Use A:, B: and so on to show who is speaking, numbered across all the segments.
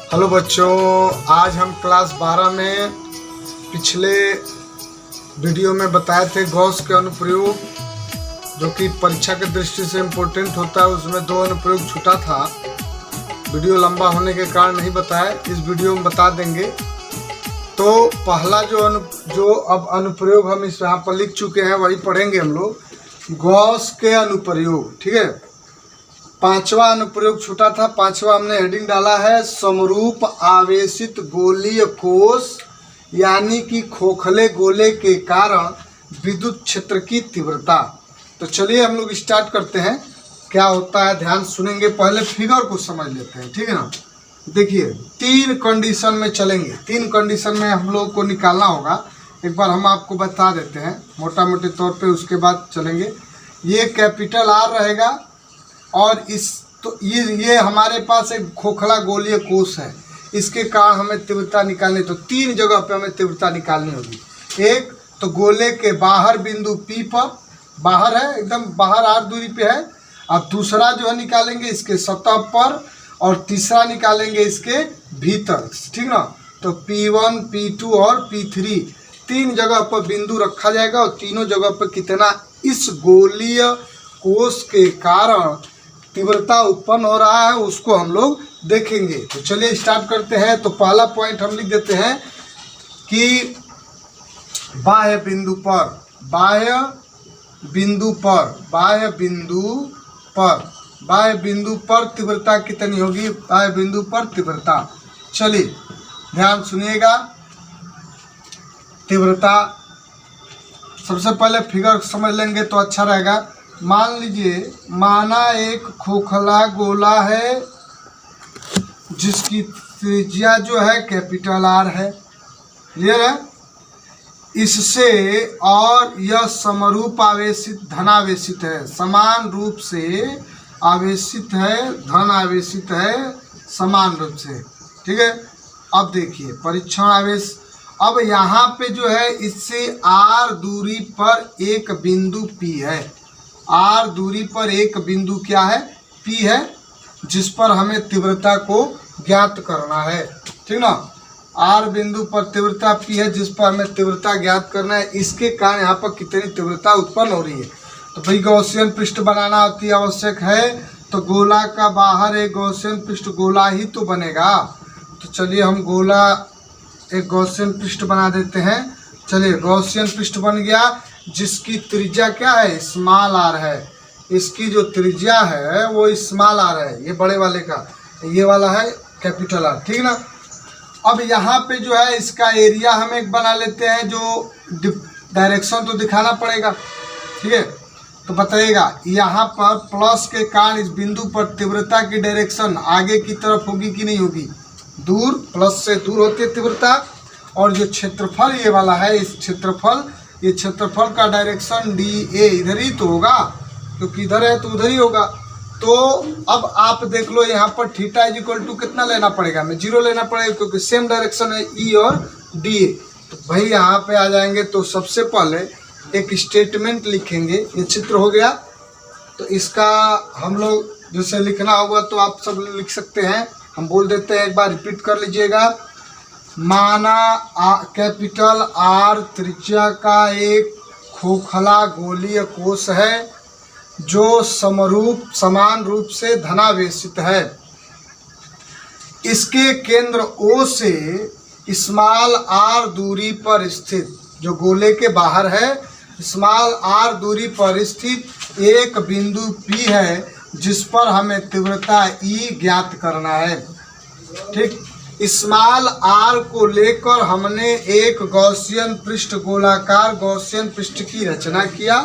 A: Hello बच्चों, आज हम क्लास 12 में पिछले वीडियो में बताए थे गॉस के अनुप्रयोग, जो कि परीक्षा की दृष्टि से इम्पोर्टेंट होता है। उसमें 2 अनुप्रयोग छूटा था, वीडियो लंबा होने के कारण नहीं बताया, इस वीडियो में बता देंगे। तो पहला जो अब अनुप्रयोग हम इस यहाँ पर लिख चुके हैं वही पढ़ेंगे हम लोग, गॉस के अनुप्रयोग। ठीक है, 5वां अनुप्रयोग छूटा था। 5वां हमने हेडिंग डाला है समरूप आवेशित गोलीय कोश, यानी कि खोखले गोले के कारण विद्युत क्षेत्र की तीव्रता। तो चलिए हम लोग स्टार्ट करते हैं, क्या होता है ध्यान सुनेंगे। पहले फिगर को समझ लेते हैं, ठीक है ना। देखिए 3 कंडीशन में चलेंगे, 3 कंडीशन में हम लोग को निकालना होगा। एक बार हम आपको बता देते हैं मोटा मोटे तौर पे, उसके बाद चलेंगे। ये कैपिटल आर रहेगा और ये हमारे पास एक खोखला गोलीय कोश है, इसके कारण हमें तीव्रता निकालनी। तो 3 जगह पे हमें तीव्रता निकालनी होगी। एक तो गोले के बाहर बिंदु P पर, बाहर है एकदम बाहर r दूरी पे है, और दूसरा जो है निकालेंगे इसके सतह पर, और तीसरा निकालेंगे इसके भीतर, ठीक ना। तो P1, P2 और P3 3 जगह पर बिंदु रखा जाएगा, और तीनों जगह पर कितना इस गोलीय कोश के कारण तीव्रता उत्पन्न हो रहा है उसको हम लोग देखेंगे। तो चलिए स्टार्ट करते हैं। तो पहला पॉइंट हम लिख देते हैं कि बाह्य बिंदु पर तीव्रता कितनी होगी, बाह्य बिंदु पर तीव्रता। चलिए ध्यान सुनिएगा। तीव्रता सबसे पहले फिगर समझ लेंगे तो अच्छा रहेगा। मान लीजिए, माना एक खोखला गोला है जिसकी त्रिज्या जो है कैपिटल आर है, क्लियर है। इससे और यह समरूप आवेशित धनावेशित है, समान रूप से आवेशित है, धन आवेशित है समान रूप से, ठीक है। अब देखिए परीक्षण आवेश, अब यहाँ पे जो है इससे r दूरी पर एक बिंदु P है, r दूरी पर एक बिंदु क्या है, P है, जिस पर हमें तीव्रता को ज्ञात करना है, ठीक ना। r बिंदु पर तीव्रता P है जिस पर हमें तीव्रता ज्ञात करना है। इसके कारण यहाँ पर कितनी तीव्रता उत्पन्न हो रही है। तो भाई गॉसियन पृष्ठ बनाना अति आवश्यक है। तो गोला का बाहर एक गॉसियन पृष्ठ गोला ही तो बनेगा। तो चलिए हम गोला एक गॉसियन पृष्ठ बना देते हैं। चलिए गॉसियन पृष्ठ बन गया, जिसकी त्रिज्या क्या है, स्मॉल आर है। इसकी जो त्रिज्या है वो स्मॉल आर है, ये बड़े वाले का, ये वाला है कैपिटल आर, ठीक ना। अब यहाँ पे जो है इसका एरिया हम एक बना लेते हैं, जो डायरेक्शन तो दिखाना पड़ेगा, ठीक है। तो बताइएगा यहाँ पर प्लस के कारण इस बिंदु पर तीव्रता की डायरेक्शन आगे की तरफ होगी कि नहीं होगी, दूर, प्लस से दूर होती है तीव्रता। और जो क्षेत्रफल ये वाला है, इस ये क्षेत्रफल का डायरेक्शन DA इधर ही तो होगा, क्योंकि इधर है तो उधर ही होगा। तो अब आप देख लो यहाँ पर थीटा इज इक्वल टू कितना लेना पड़ेगा, हमें 0 लेना पड़ेगा, क्योंकि सेम डायरेक्शन है E और DA। तो भाई यहाँ पे आ जाएंगे तो सबसे पहले एक स्टेटमेंट लिखेंगे। ये चित्र हो गया, तो इसका हम लोग जैसे लिखना होगा तो आप सब लिख सकते हैं। हम बोल देते हैं, एक बार रिपीट कर लीजिएगा। माना कैपिटल R त्रिज्या का एक खोखला गोलीय कोश है जो समान रूप से धनावेशित है। इसके केंद्र O से स्मॉल r दूरी पर स्थित, जो गोले के बाहर है, स्मॉल r दूरी पर स्थित एक बिंदु P है जिस पर हमें तीव्रता E ज्ञात करना है, ठीक। स्मॉल r को लेकर हमने एक गॉसियन पृष्ठ, गोलाकार गॉसियन पृष्ठ की रचना किया।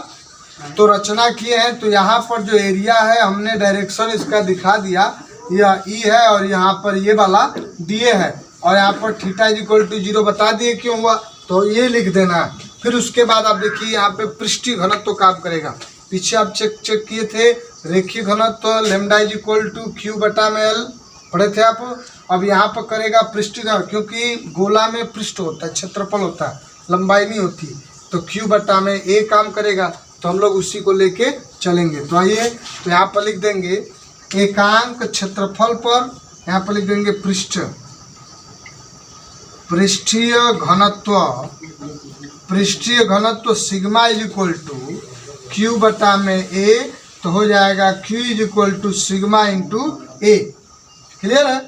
A: तो रचना किए हैं, तो यहाँ पर जो एरिया है हमने डायरेक्शन इसका दिखा दिया, यह E है और यहाँ पर ये वाला DA है, और यहाँ पर थीटा इज इक्वल टू 0 बता दिए क्यों हुआ, तो ये लिख देना है। फिर उसके बाद आप देखिए यहाँ पे पृष्ठीय घनत्व तो काम करेगा। पीछे आप चेक किए थे रेखीय घनत्व तो lambda is equal to Q/L पढ़े थे आप। अब यहाँ पर करेगा पृष्ठीय, क्योंकि गोला में पृष्ठ होता है, क्षेत्रफल होता है, लंबाई नहीं होती, तो Q/A काम करेगा। तो हम लोग उसी को लेके चलेंगे। तो आइए, तो यहाँ पर लिख देंगे एकांक क्षेत्रफल पर, यहाँ पर लिख देंगे पृष्ठ, पृष्ठीय घनत्व sigma is equal to q बटा में ए, तो हो जाएगा q is equal to sigma into a. Clear है,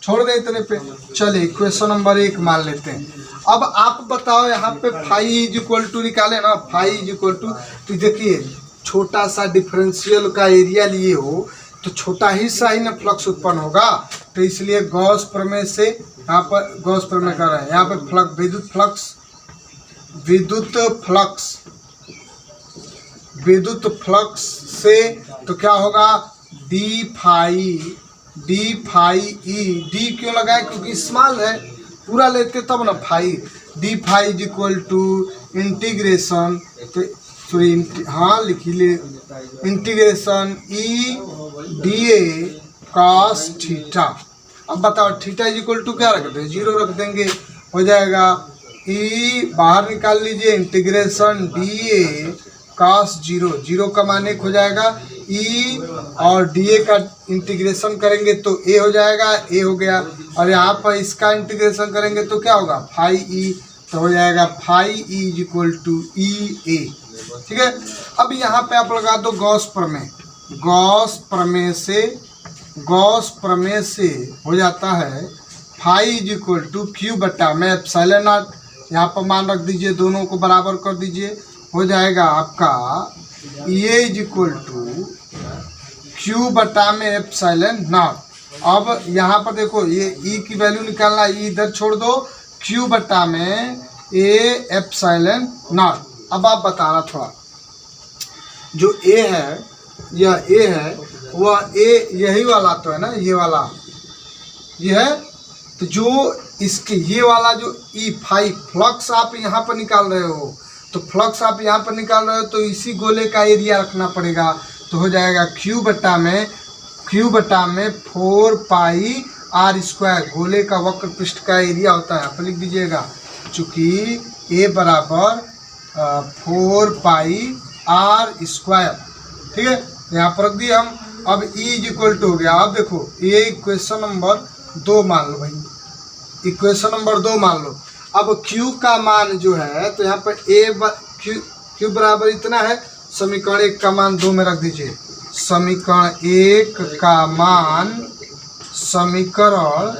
A: छोड़ दे इतने पे। चलिए क्वेश्चन नंबर 1 मान लेते हैं। अब आप बताओ यहाँ पे फाई इज इक्वल टू निकाले ना, फाई इज इक्वल टू, तो देखिए छोटा सा डिफरेंशियल का एरिया लिए हो तो छोटा ही सा ही ना फ्लक्स उत्पन्न होगा, तो इसलिए गॉस प्रमेय से यहाँ पर गॉस प्रमेय कर रहे हैं, यहाँ पर फ्लक्स विद्युत फ्लक्स से तो क्या होगा डी फाई ई, डी क्यों लगाए क्योंकि स्मॉल है, पूरा लेते तब ना phi, d phi is equal to integration, तो सॉरी हाँ लिखिए integration e d a cos theta. अब बताओ थीटा इज इक्वल टू क्या रख दें, 0 रख देंगे, हो जाएगा ई बाहर निकाल लीजिए इंटीग्रेशन डी ए कॉस 0 का मान 1 हो जाएगा, ई और डी ए का इंटीग्रेशन करेंगे तो ए हो जाएगा, ए हो गया, और यहाँ पर इसका इंटीग्रेशन करेंगे तो क्या होगा फाई ई, तो हो जाएगा phi E is equal to E A. ठीक है, अब यहाँ पे आप लगा दो गॉस प्रमेय से हो जाता है phi is equal to q बटा में एप्सिलॉन नॉट, यहाँ पर मान रख दीजिए, दोनों को बराबर कर दीजिए, हो जाएगा आपका ए इज इक्वल टू क्यू बटा में एप्सिलॉन नॉट। अब यहाँ पर देखो ये ई की वैल्यू निकालना, ई इधर छोड़ दो, क्यू बटा में ए एप्सिलॉन नॉट। अब आप बताना थोड़ा, जो ए है यह ए है, वह ए यही वाला तो है ना, ये वाला ये है, तो जो इसके ये वाला जो ई फाई फ्लक्स आप यहाँ पर निकाल रहे हो, तो फ्लक्स आप यहाँ पर निकाल रहे हो तो इसी गोले का एरिया रखना पड़ेगा, तो हो जाएगा क्यू बटा में 4 पाई आर स्क्वायर, गोले का वक्र पृष्ठ का एरिया होता है, आप लिख दीजिएगा, चूँकि ए बराबर 4 पाई आर स्क्वायर। ठीक है, यहाँ पर रख दिए हम। अब ई इज इक्वल टू हो गया, अब देखो ये इक्वेशन नंबर 2 मान लो भाई, इक्वेशन नंबर 2 मान लो। अब Q का मान जो है, तो यहाँ पर Q बराबर इतना है, समीकरण 1 का मान 2 में रख दीजिए, समीकरण 1 का मान समीकरण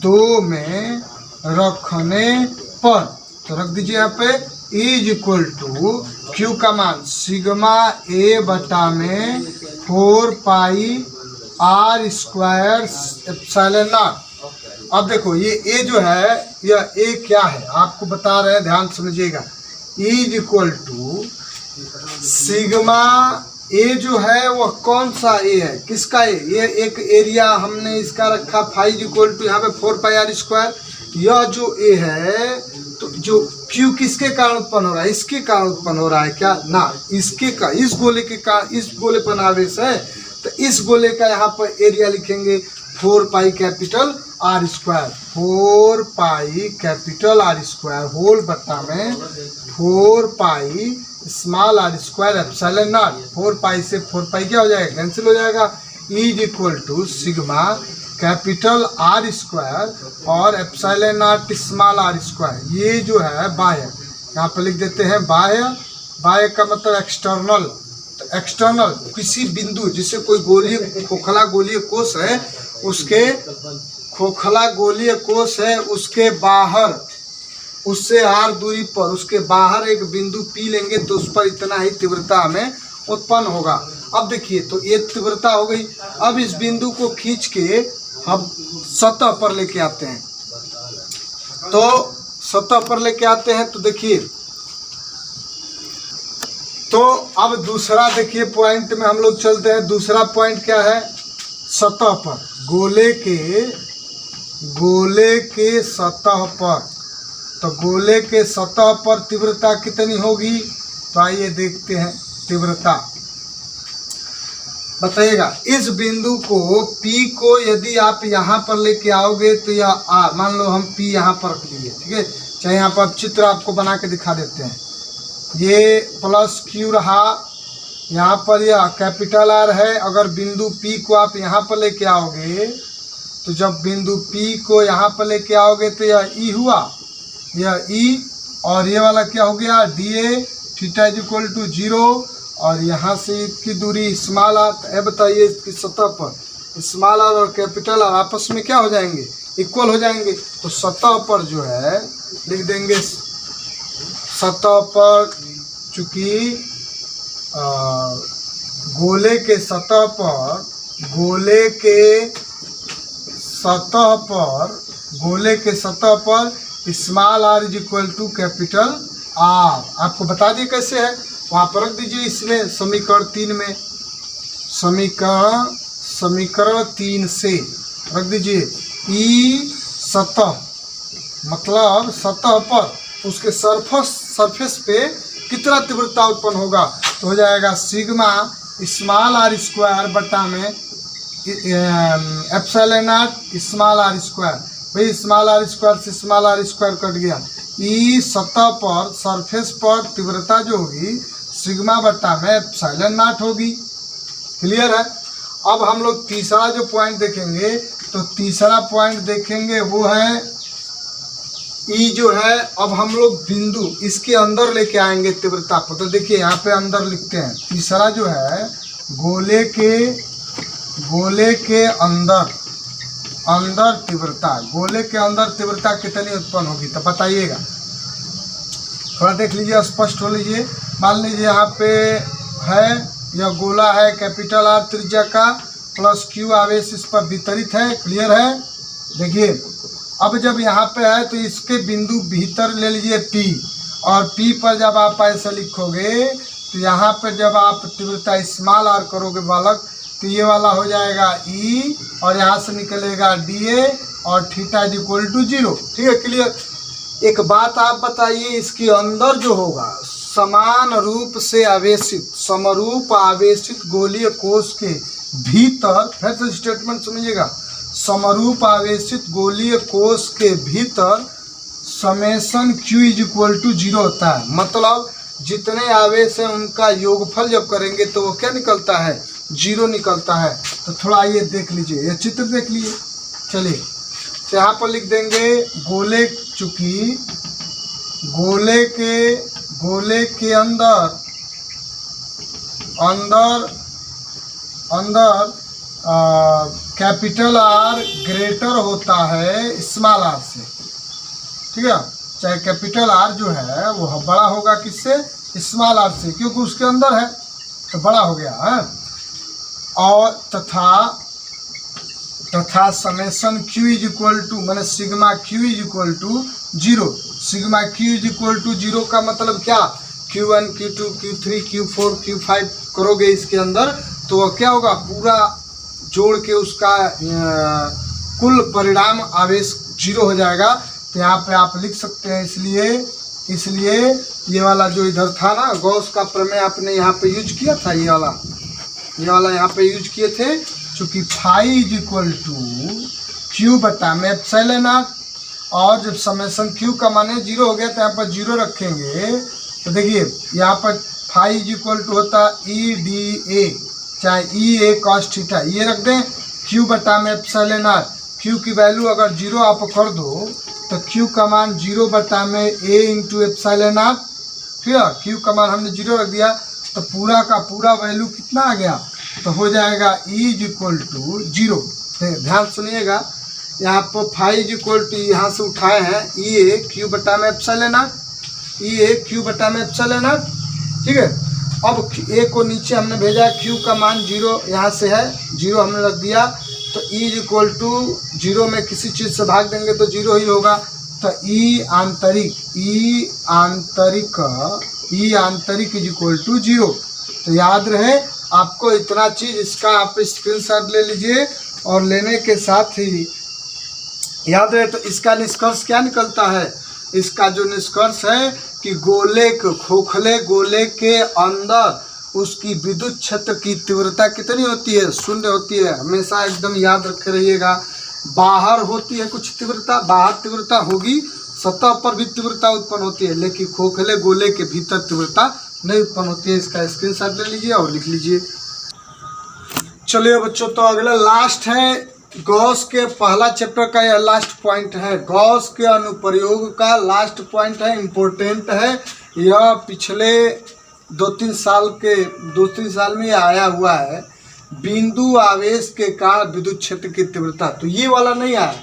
A: 2 में रखने पर तो रख दीजिए यहाँ पे इज इक्वल टू क्यू का मान सिग्मा ए बटा में 4 pi R square epsilon not. अब देखो ये ए जो है, यह ए क्या है आपको बता रहे हैं, ध्यान समझिएगा, इज इक्वल टू सिग्मा ए जो है वह कौन सा ए है, किसका ए, ये एक एरिया हमने इसका रखा फाई इज इक्वल टू यहाँ पे 4 पाई आर स्क्वायर, यह जो ए है, तो जो क्यू किसके कारण उत्पन्न हो रहा है, इसके कारण उत्पन्न हो रहा है क्या ना, इसके का इस गोले के कारण, इस गोले पर आवेश है, तो इस गोले का यहाँ पर एरिया लिखेंगे 4 pi capital R square, 4 pi capital R square whole बट्टा में 4 pi small are square epsilon naught. 4 pi से 4 पाई क्या हो जाएगा, कैंसिल हो जाएगा, is equal to sigma capital R square और epsilon not small are square. ये जो है बाह्य, यहाँ पर लिख देते हैं बाह्य का मतलब एक्सटर्नल, तो एक्सटर्नल किसी बिंदु, जिससे कोई गोलीय खोखला गोलीय कोष है, उसके खोखला गोलीय कोष है, उसके बाहर, उससे आर दूरी पर, उसके बाहर एक बिंदु पी लेंगे तो उस पर इतना ही तीव्रता हमें उत्पन्न होगा। अब देखिए तो ये तीव्रता हो गई, अब इस बिंदु को खींच के हम सतह पर लेके आते हैं, तो सतह पर लेके आते हैं, तो देखिए, तो अब दूसरा देखिए पॉइंट में हम लोग चलते हैं। दूसरा पॉइंट क्या है, सतह पर, गोले के सतह पर, तो गोले के सतह पर तीव्रता कितनी होगी, तो आइए देखते हैं तीव्रता बताइएगा। इस बिंदु को P को यदि आप यहाँ पर लेके आओगे तो यह मान लो हम P यहाँ पर रख लिए, ठीक है, चाहे यहाँ पर चित्र आपको बना के दिखा देते हैं, ये प्लस Q रहा, यहाँ पर यह कैपिटल R है। अगर बिंदु P को आप यहाँ पर लेके आओगे तो जब बिंदु P को यहाँ पर लेके आओगे तो यह E हुआ, यह E, और ये वाला क्या हो गया DA, theta is equal to 0, और यहाँ से इसकी दूरी स्मॉल आर। अब बताइए इसकी सतह पर स्मॉल आर और कैपिटल आर आपस में क्या हो जाएंगे, इक्वल हो जाएंगे। तो सतह पर जो है लिख देंगे, सतह पर चूँकि गोले के सतह पर small r is equal to capital r. आपको बता दिए कैसे है, वहाँ पर रख दीजिए इसमें समीकरण 3 में, समीकरण 3 से रख दीजिए ई सतह, मतलब सतह पर उसके सरफेस पे कितना तीव्रता उत्पन्न होगा, तो हो जाएगा सिग्मा स्मॉल आर स्क्वायर बटा में epsilon not small are square. भाई स्मॉल आर स्क्वायर से स्मॉल आर स्क्वायर कट गया। ई सतह पर सरफेस पर तीव्रता जो होगी सिग्मा बटा में एप्सिलॉन नॉट होगी। क्लियर है। अब हम लोग तीसरा जो पॉइंट देखेंगे, तो तीसरा पॉइंट देखेंगे वो है ई जो है, अब हम लोग बिंदु इसके अंदर लेके आएंगे तीव्रता को। तो देखिए यहाँ पे अंदर लिखते हैं, तीसरा जो है गोले के अंदर तीव्रता, गोले के अंदर तीव्रता कितनी उत्पन्न होगी, तो बताइएगा। थोड़ा देख लीजिए, स्पष्ट हो लीजिए। मान लीजिए यहाँ पे है, यह गोला है कैपिटल आर त्रिज्या का, प्लस क्यू आवेश इस पर वितरित है। क्लियर है। देखिए अब जब यहाँ पे है तो इसके बिंदु भीतर ले लीजिए P, और P पर जब आप ऐसे लिखोगे तो यहाँ पे जब आप तीव्रता स्मॉल आर करोगे बालक, तो ये वाला हो जाएगा E, और यहाँ से निकलेगा DA, और थीटा इज इक्वल टू 0। ठीक है, क्लियर। एक बात आप बताइए, इसके अंदर जो होगा समान रूप से आवेशित, समरूप आवेशित गोलीय कोश के भीतर, फिर से स्टेटमेंट समझिएगा, समरूप आवेशित गोलीय कोश के भीतर summation Q is equal to 0 होता है। मतलब जितने आवेश हैं उनका योगफल जब करेंगे तो वो क्या निकलता है, 0 निकलता है। तो थोड़ा ये देख लीजिए, ये चित्र देख लीजिए। चलिए तो यहाँ पर लिख देंगे गोले, चूँकि गोले के अंदर कैपिटल आर ग्रेटर होता है स्मॉल आर से। ठीक है, चाहे कैपिटल आर जो है वो बड़ा होगा किससे, स्मॉल आर से, क्योंकि उसके अंदर है तो बड़ा हो गया है। और तथा summation Q is equal to, मैंने sigma Q is equal to 0। Sigma Q is equal to 0 का मतलब क्या, Q1 Q2 Q3 Q4 Q5 करोगे इसके अंदर, तो वह क्या होगा, पूरा जोड़ के उसका कुल परिणाम आवेश 0 हो जाएगा। तो यहाँ पे आप लिख सकते हैं, इसलिए ये वाला जो इधर था ना, गॉस का प्रमेय आपने यहाँ पे यूज किया था, ये वाला यहाँ पे यूज किए थे। चूँकि phi is equal to Q बटा में एप्सिलॉन नॉट, और जब समेशन Q का माने 0 हो गया तो यहाँ पर 0 रखेंगे। तो देखिए यहाँ पर फाई इज इक्वल टू होता EDA, चाहे EA cos थीटा, ये रख दें। Q बटा में एप्सिलॉन नॉट, Q की वैल्यू अगर 0 आप कर दो तो Q का मान 0 बटा में A इंटू एप्सिलॉन नॉट। ठीक है, Q का मान हमने 0 रख दिया तो पूरा का पूरा वैल्यू कितना आ गया, तो हो जाएगा E इज इक्वल टू 0। ध्यान सुनिएगा, यहाँ पर फाई इज इक्वल टू यहाँ से उठाए हैं EA Q बटा में एप्सिलॉन नॉट, EA Q बटा में एप्सिलॉन नॉट। ठीक है, अब A को नीचे हमने भेजा, Q का मान 0 यहाँ से है, 0 हमने रख दिया। तो E इज इक्वल टू 0 में किसी चीज़ से भाग देंगे तो 0 ही होगा। तो E आंतरिक इज इक्वल टू 0। तो याद रहे आपको इतना चीज़, इसका आप स्क्रीनशॉट ले लीजिए, और लेने के साथ ही याद रहे। तो इसका निष्कर्ष क्या निकलता है, इसका जो निष्कर्ष है कि खोखले गोले के अंदर उसकी विद्युत क्षेत्र की तीव्रता कितनी होती है, 0 होती है। हमेशा एकदम याद रखे रहिएगा। बाहर होती है कुछ तीव्रता, बाहर तीव्रता होगी, सतह पर भी तीव्रता उत्पन्न होती है, लेकिन खोखले गोले के भीतर तीव्रता नहीं उत्पन्न होती है। इसका स्क्रीनशॉट ले लीजिए और लिख लीजिए। चलिए बच्चों, तो अगला लास्ट है गॉस के पहला चैप्टर का यह लास्ट पॉइंट है। गॉस के अनुप्रयोग का लास्ट पॉइंट है, इम्पोर्टेंट है। यह पिछले 2-3 साल में आया हुआ है। बिंदु आवेश के कारण विद्युत क्षेत्र की तीव्रता, तो ये वाला नहीं आया,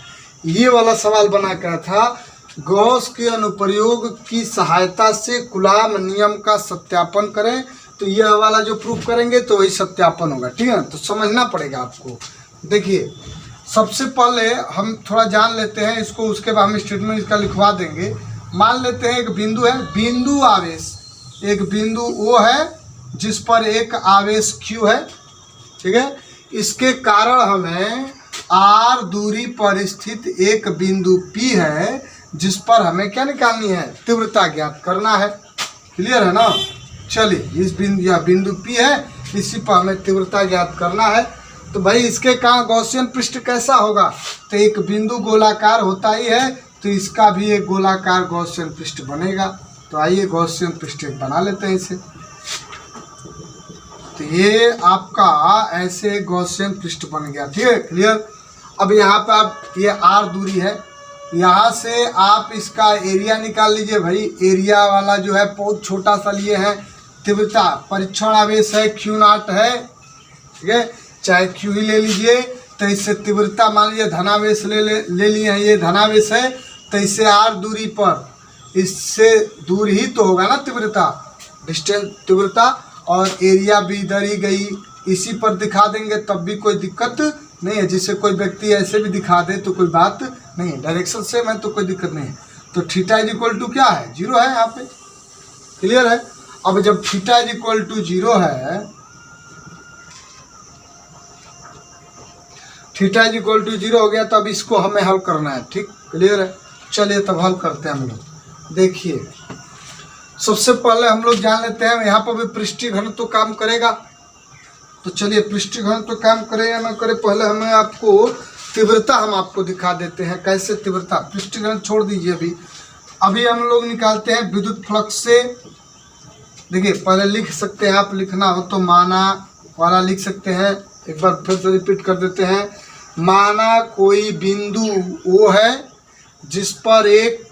A: ये वाला सवाल बना कर था। गॉस के अनुप्रयोग की सहायता से कूलॉम नियम का सत्यापन करें, तो यह वाला जो प्रूफ करेंगे तो वही सत्यापन होगा। ठीक है, तो समझना पड़ेगा आपको। देखिए, सबसे पहले हम थोड़ा जान लेते हैं इसको, उसके बाद हम स्टेटमेंट इसका लिखवा देंगे। मान लेते हैं एक बिंदु है, बिंदु आवेश, एक बिंदु वो है जिस पर एक आवेश Q है। ठीक है, इसके कारण हमें R दूरी पर स्थित एक बिंदु P है जिस पर हमें क्या निकालनी है, तीव्रता ज्ञात करना है। क्लियर है ना। चलिए, इस बिंदु या बिंदु P है, इसी पर हमें तीव्रता ज्ञात करना है। तो भाई इसके कारण गॉसियन पृष्ठ कैसा होगा, तो एक बिंदु गोलाकार होता ही है, तो इसका भी एक गोलाकार गॉसियन पृष्ठ बनेगा। तो आइए गॉसियन पृष्ठ बना लेते हैं इसे। तो ये आपका ऐसे गॉसियन पृष्ठ बन गया। ठीक है, क्लियर। अब यहाँ पर आप ये R दूरी है, यहाँ से आप इसका एरिया निकाल लीजिए। भाई एरिया वाला जो है बहुत छोटा सा लिए हैं। तीव्रता परीक्षण आवेश है Q0 है। ठीक है, चाहे Q ही ले लीजिए। तो इससे तीव्रता मान लीजिए धनावेश ले लिए हैं, ये धनावेश है, तो इससे R दूरी पर, इससे दूर ही तो होगा ना तीव्रता, डिस्टेंस तीव्रता, और एरिया भी इधर ही गई, इसी पर दिखा देंगे तब भी कोई दिक्कत नहीं है। जिससे कोई व्यक्ति ऐसे भी दिखा दे तो कोई बात नहीं है, डायरेक्शन सेम है तो कोई दिक्कत नहीं है। तो थीटा इज इक्वल टू क्या है, 0 है यहाँ पे। क्लियर है। अब जब थीटा इज इक्वल टू 0 है, थीटा इज इक्वल टू 0 हो गया, तो अब इसको हमें हल करना है। ठीक, क्लियर है। चलिए तब हल करते हैं हम लोग। देखिए, सबसे पहले हम लोग जान लेते हैं, यहाँ पर भी पृष्ठीय घनत्व तो काम करेगा। तो चलिए पृष्ठीय घनत्व तो काम करे या ना करे, पहले हमें आपको तीव्रता हम आपको दिखा देते हैं कैसे तीव्रता। पृष्ठीय घनत्व छोड़ दीजिए अभी हम लोग निकालते हैं विद्युत फ्लक्स से। देखिए, पहले लिख सकते हैं, आप लिखना हो तो माना वाला लिख सकते हैं। एक बार फिर से रिपीट कर देते हैं। माना कोई बिंदु O है जिस पर एक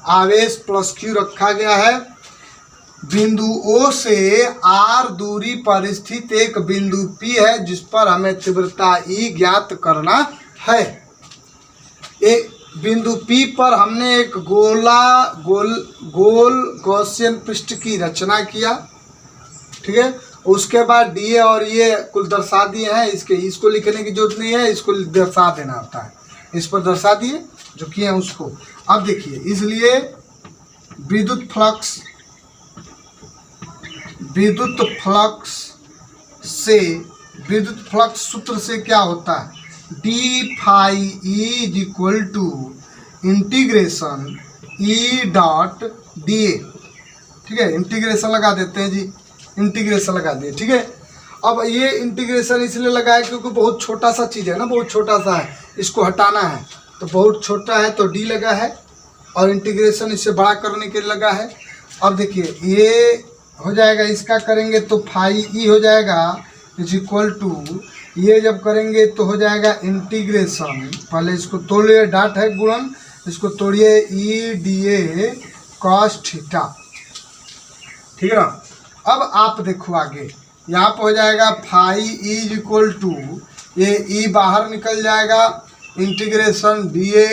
A: आवेश +Q रखा गया है। बिंदु O से R दूरी पर स्थित एक बिंदु P है जिस पर हमें तीव्रता E ज्ञात करना है। एक बिंदु P पर हमने एक गोल गॉसियन पृष्ठ की रचना किया। ठीक है, उसके बाद DA और ये कुल दर्शा दिए हैं। इसको लिखने की जरूरत नहीं है, इसको दर्शा देना होता है। इस पर दर्शा दिए जो किए हैं उसको। अब देखिए, इसलिए विद्युत फ्लक्स सूत्र से क्या होता है, d phi E is equal to integration E dot DA। ठीक है, इंटीग्रेशन लगा देते हैं जी, इंटीग्रेशन लगा दिए। ठीक है, अब ये इंटीग्रेशन इसलिए लगाया क्योंकि बहुत छोटा सा चीज़ है ना, बहुत छोटा सा है, इसको हटाना है तो बहुत छोटा है तो D लगा है, और इंटीग्रेशन इससे बड़ा करने के लिए लगा है। अब देखिए, ये हो जाएगा, इसका करेंगे तो फाई E हो जाएगा इज इक्वल टू, ये जब करेंगे तो हो जाएगा इंटीग्रेशन, पहले इसको तोड़िए, डाट है गुणन, इसको तोड़िए E DA cos थीटा। ठीक है ना। अब आप देखो आगे, यहाँ पर हो जाएगा phi E is equal to, ये E बाहर निकल जाएगा, इंटीग्रेशन DA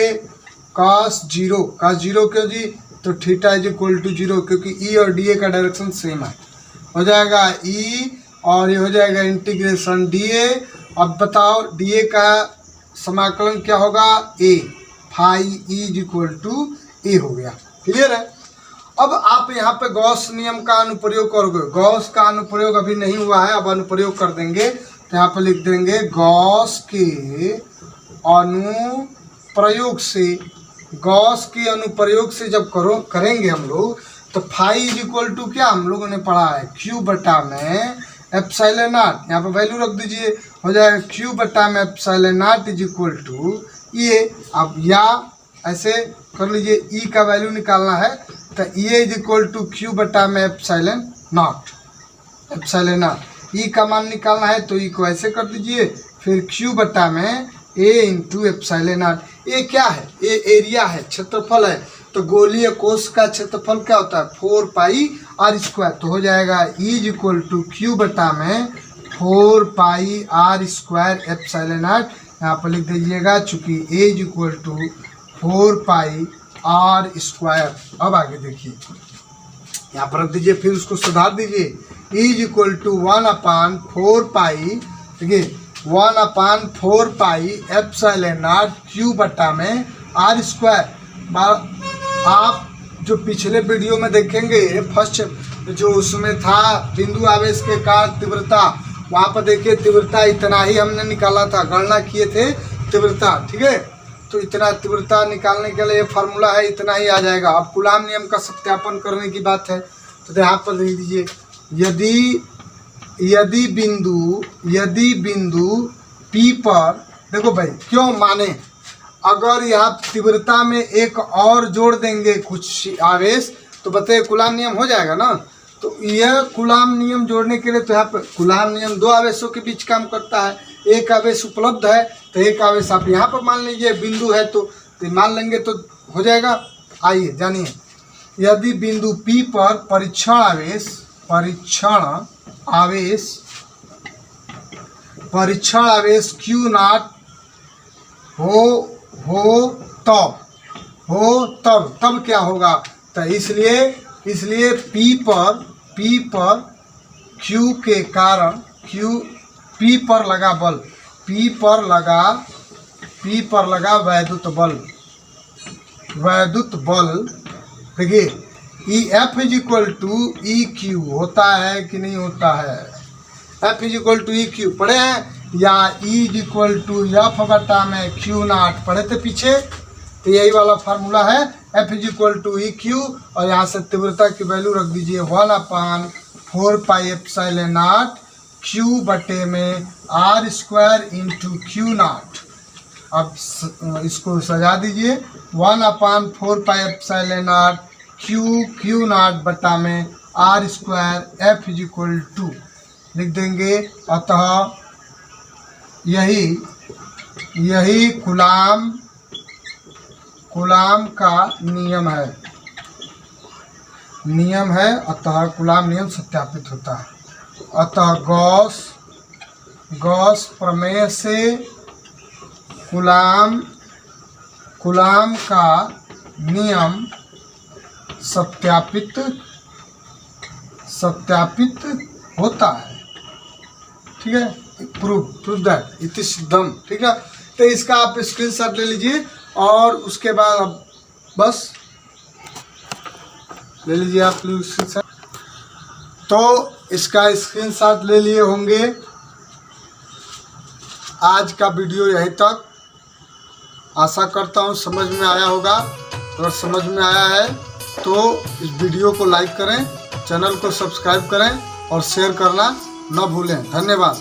A: cos 0 क्यों जी, तो थीटा इज इक्वल टू 0, क्योंकि E और DA का डायरेक्शन सेम है। हो जाएगा E और ये हो जाएगा इंटीग्रेशन DA। अब बताओ DA का समाकलन क्या होगा, A, phi E is equal to A हो गया। क्लियर है। अब आप यहाँ पे गॉस नियम का अनुप्रयोग करोगे। गॉस का अनुप्रयोग अभी नहीं हुआ है, अब अनुप्रयोग कर देंगे। तो यहाँ पे लिख देंगे गॉस के अनुप्रयोग से जब करेंगे हम लोग, तो फाई इज इक्वल टू क्या हम लोगों ने पढ़ा है, Q बटा में एप्सिलॉन नॉट, यहाँ पे वैल्यू रख दीजिए, हो जाएगा Q बटा में epsilon not is equal to ये। अब या ऐसे कर लीजिए, E का वैल्यू निकालना है तो E is equal to Q बटा में एप्सिलॉन नॉट, E का मान निकालना है तो E को ऐसे कर दीजिए, फिर Q बटा में A इंटू एप्सिलॉन नॉट। ये क्या है? ये एरिया है, क्षेत्रफल है। तो गोलीय कोश का क्षेत्रफल क्या होता है? 4 पाई आर स्क्वायर। तो हो जाएगा इज इक्वल टू क्यू बटा में 4 pi R square epsilon naught. यहाँ पर लिख दीजिएगा, चूंकि A is equal to 4 pi R square. अब आगे देखिए, यहाँ पर रख दीजिए, फिर उसको सुधार दीजिए। इज इक्वल टू 1/4 पाई, देखिए 1/4 पाई एप्सिलॉन नॉट क्यू बटा में आर स्क्वायर। आप जो पिछले वीडियो में देखेंगे, फर्स्ट जो उसमें था बिंदु आवेश के कारण तीव्रता, वहाँ पर देखिए तीव्रता इतना ही हमने निकाला था, गणना किए थे तीव्रता, ठीक है। तो इतना तीव्रता निकालने के लिए फार्मूला है, इतना ही आ जाएगा। अब कूलाम नियम का सत्यापन करने की बात है, तो यहाँ पर लिख दीजिए, यदि बिंदु P पर, देखो भाई क्यों माने, अगर यहाँ तीव्रता में एक और जोड़ देंगे कुछ आवेश, तो बताइए कूलाम नियम हो जाएगा ना। तो यह कूलाम नियम जोड़ने के लिए, तो यहाँ पर कूलाम नियम 2 आवेशों के बीच काम करता है। एक आवेश उपलब्ध है तो एक आवेश आप यहाँ पर मान लीजिए, बिंदु है तो मान लेंगे तो हो जाएगा। आइए जानिए, यदि बिंदु P पर परीक्षण आवेश Q नॉट हो तब क्या होगा? तो इसलिए P पर Q के कारण P पर लगा बल, P पर लगा वैद्युत बल, देखिए F is equal to EQ होता है कि नहीं होता है? F is equal to EQ पढ़े हैं, या E is equal to F बटा में Q नॉट पढ़े थे पीछे। तो यही वाला फार्मूला है, F is equal to EQ, और यहाँ से तीव्रता की वैल्यू रख दीजिए 1/4 पाई एप्सिलॉन नॉट Q बटे में R square into Q naught. अब इसको सजा दीजिए, 1/4 pi epsilon naught Q naught बटा में R square F is equal to लिख देंगे। अतः यही कूलाम का नियम है। अतः कूलाम नियम सत्यापित होता है। अतः गॉस प्रमेय से कूलाम का नियम सत्यापित होता है, ठीक है। प्रूव दैट इति सिद्धम, ठीक है। तो इसका आप स्क्रीनशॉट ले लीजिए, और उसके बाद अब बस ले लीजिए आप स्क्रीनशॉट। तो इसका स्क्रीनशॉट ले लिए होंगे। आज का वीडियो यहीं तक, आशा करता हूँ समझ में आया होगा। अगर समझ में आया है तो इस वीडियो को लाइक करें, चैनल को सब्सक्राइब करें और शेयर करना न भूलें। धन्यवाद।